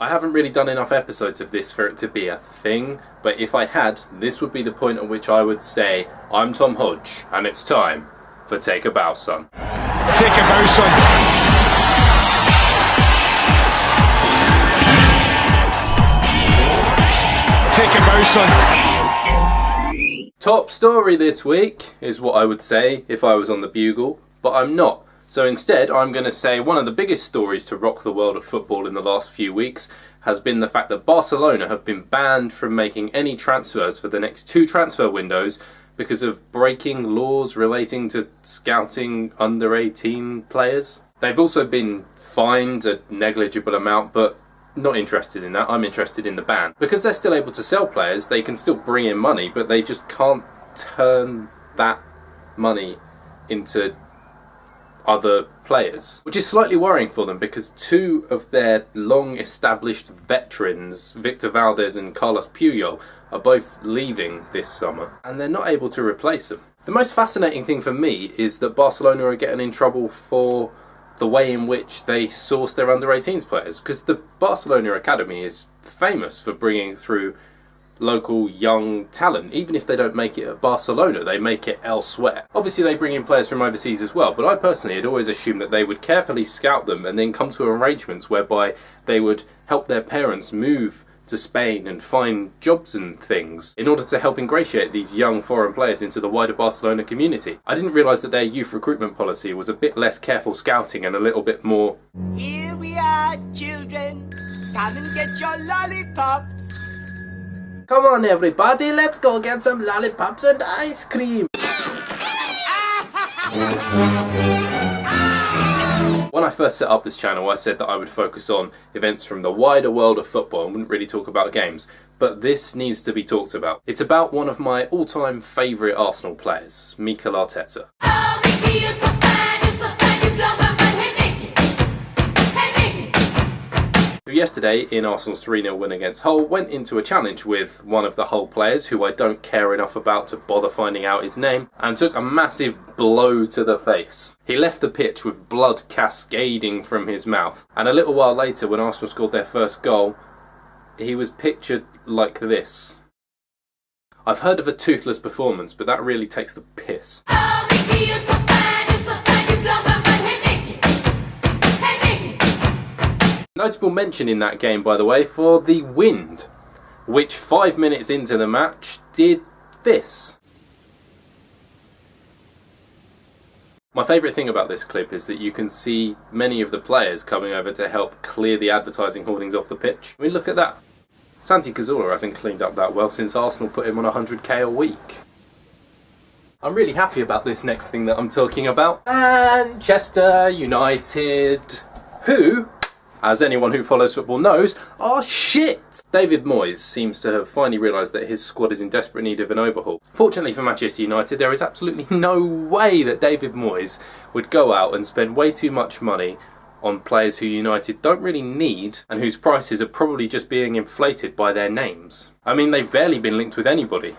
I haven't really done enough episodes of this for it to be a thing, but if I had, this would be the point at which I would say, I'm Tom Hodge, and it's time for Take a Bow, Son. Take a bow, son. Take a bow, son. Top story this week is what I would say if I was on the bugle, but I'm not. So instead, I'm going to say one of the biggest stories to rock the world of football in the last few weeks has been the fact that Barcelona have been banned from making any transfers for the next 2 transfer windows because of breaking laws relating to scouting under 18 players. They've also been fined a negligible amount, but not interested in that. I'm interested in the ban. Because they're still able to sell players, they can still bring in money, but they just can't turn that money into other players, which is slightly worrying for them because 2 of their long-established veterans, Victor Valdez and Carlos Puyol, are both leaving this summer, and they're not able to replace them. The most fascinating thing for me is that Barcelona are getting in trouble for the way in which they source their under-18s players, because the Barcelona Academy is famous for bringing through local young talent. Even if they don't make it at Barcelona, they make it elsewhere. Obviously they bring in players from overseas as well, but I personally had always assumed that they would carefully scout them and then come to arrangements whereby they would help their parents move to Spain and find jobs and things in order to help ingratiate these young foreign players into the wider Barcelona community. I didn't realise that their youth recruitment policy was a bit less careful scouting and a little bit more, here we are, children, come and get your lollipops. come on everybody, let's go get some lollipops and ice cream. When I first set up this channel, I said that I would focus on events from the wider world of football and wouldn't really talk about games, but this needs to be talked about. It's about one of my all-time favourite Arsenal players, Mikel Arteta. Oh, Mickey, you're so fine, you blow my mind. Who yesterday, in Arsenal's 3-0 win against Hull, went into a challenge with one of the Hull players, who I don't care enough about to bother finding out his name, and took a massive blow to the face. He left the pitch with blood cascading from his mouth, and a little while later, when Arsenal scored their first goal, he was pictured like this. I've heard of a toothless performance, but that really takes the piss. Oh, Mickey, you're so fine, you blow my mind. Notable mention in that game, by the way, for the wind, which 5 minutes into the match did this. My favourite thing about this clip is that you can see many of the players coming over to help clear the advertising hoardings off the pitch. I mean, look at that. Santi Cazorla hasn't cleaned up that well since Arsenal put him on 100k a week. I'm really happy about this next thing that I'm talking about. Manchester United, who, as anyone who follows football knows, are shit! David Moyes seems to have finally realised that his squad is in desperate need of an overhaul. Fortunately for Manchester United, there is absolutely no way that David Moyes would go out and spend way too much money on players who United don't really need and whose prices are probably just being inflated by their names. I mean, they've barely been linked with anybody.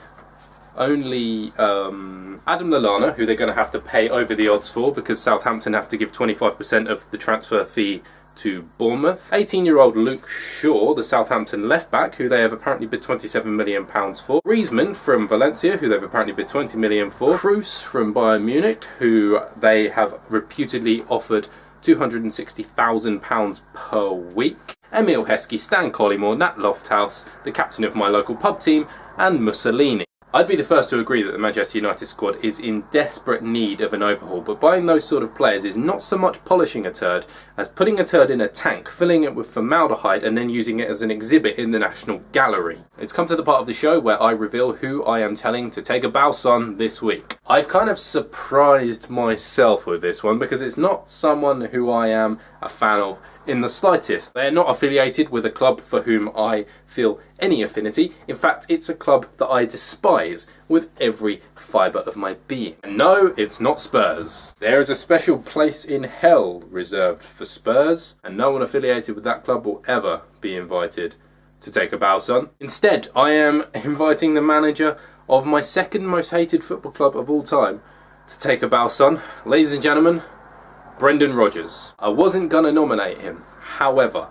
Only Adam Lallana, who they're going to have to pay over the odds for because Southampton have to give 25% of the transfer fee to Bournemouth. 18-year-old Luke Shaw, the Southampton left-back, who they have apparently bid £27 million for. Griezmann from Valencia, who they've apparently bid $20 million for. Kroos from Bayern Munich, who they have reputedly offered £260,000 per week. Emil Heskey, Stan Collymore, Nat Lofthouse, the captain of my local pub team, and Mussolini. I'd be the first to agree that the Manchester United squad is in desperate need of an overhaul, but buying those sort of players is not so much polishing a turd as putting a turd in a tank, filling it with formaldehyde and then using it as an exhibit in the National Gallery. It's come to the part of the show where I reveal who I am telling to take a bow, son, this week. I've kind of surprised myself with this one because it's not someone who I am a fan of in the slightest. They are not affiliated with a club for whom I feel any affinity. In fact, it's a club that I despise with every fibre of my being. And no, it's not Spurs. There is a special place in hell reserved for Spurs, and no one affiliated with that club will ever be invited to take a bow, son. Instead, I am inviting the manager of my second most hated football club of all time to take a bow, son. Ladies and gentlemen, Brendan Rodgers. I wasn't going to nominate him. However,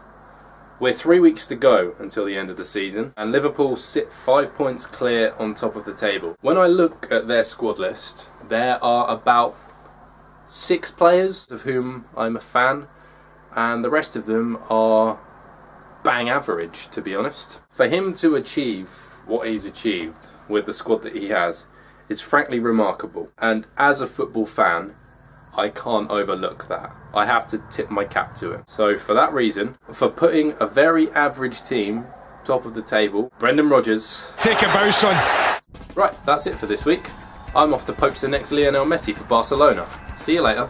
We're 3 weeks to go until the end of the season, and Liverpool sit 5 points clear on top of the table. When I look at their squad list, there are about 6 players of whom I'm a fan, and the rest of them are bang average, to be honest. For him to achieve what he's achieved with the squad that he has is frankly remarkable, and as a football fan, I can't overlook that. I have to tip my cap to him. So for that reason, for putting a very average team top of the table, Brendan Rodgers. Take a bow, son. Right, that's it for this week. I'm off to poach the next Lionel Messi for Barcelona. See you later.